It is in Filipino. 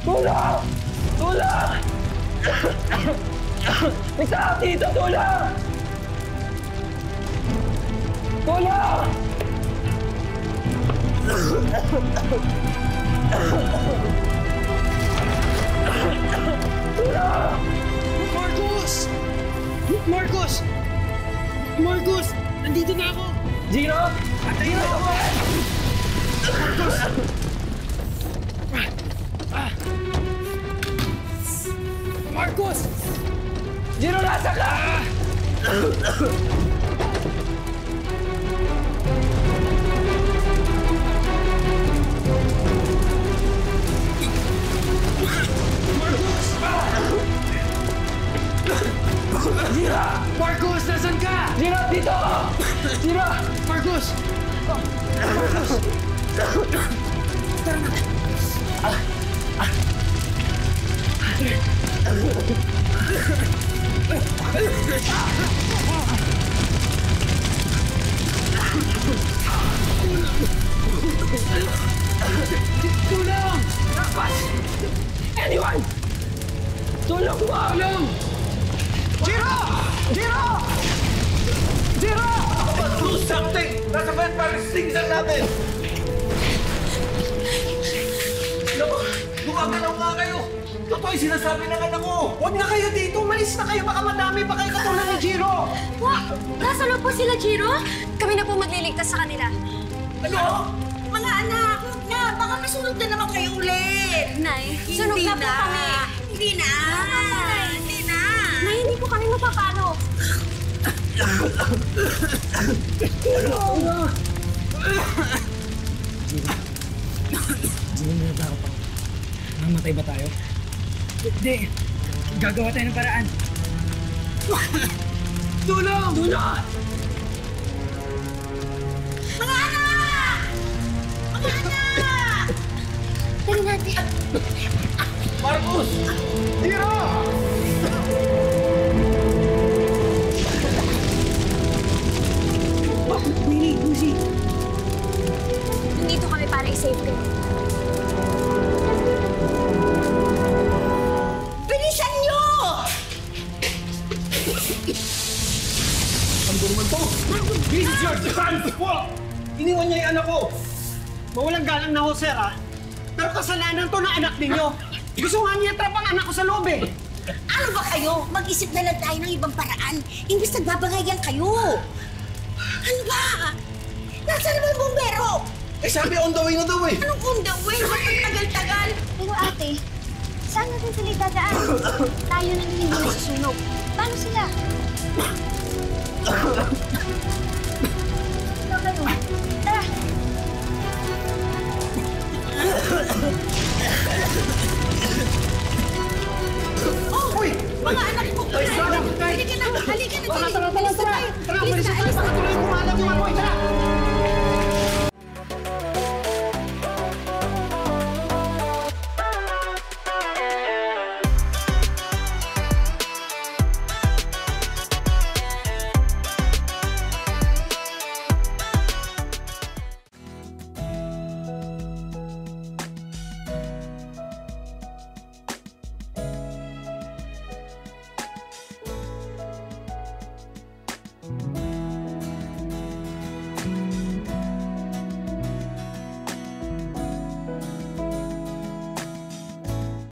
Tulong! Tulong! May sakit dito! Tulong! Tulong! Tulong! Marcus! Marcus! Marcus! Nandito na ako! Gino! Gino! Marcus! Marcus! Gino, nasa ka! Gino! Marcus, nasan ka? Gino, dito! Gino! Marcus! Marcus! Tara na! Tulong! Dapat! Anyone! Tulong mo! Tulong! Jiro! Jiro! Jiro! Do something! Nasa ba yung palistingsan natin? Naku, gumagalaw nga kayo! Totoo yung sinasabi ng anak ko! Huwag na kayo dito! Malis na kayo! Baka madami pa kayo katulad ni Jiro! Nasa loob po sila, Jiro? Kami na po magliligtas sa kanila. Ano? Mga anak, huwag na. Baka masunod na naman kayo ulit. Nay, sunog na po kami. Hindi na. Hindi na. Nay, hindi po kami mapapano. Hindi na tao pa. Mamatay ba tayo? Hindi. Gagawa tayo ng paraan. Tulong! Tulong! Mga anak! Mga anak! Dali natin. Marcus! Jiro! Willie, Lucy! Nandito kami para i-save kayo. Bilisan nyo! Ang naman to! This is your chance po! Iniwan niya yung anak ko! Mawalang galang na ho, sir, ha? Pero kasalanan to ng anak ninyo! Gusto nga niya trap ang anak ko sa loob, eh! Ano ba kayo? Mag-isip na lang tayo ng ibang paraan. Imbis nagbabangayan kayo. Ano ba? Nasaan naman yung bumbero? Eh sabi on the way na daw eh! Anong on the way? Ba't ang tagal-tagal? Pero ate, saan natin sila dadaan? Tayo na hindi nasusunog. Paano sila?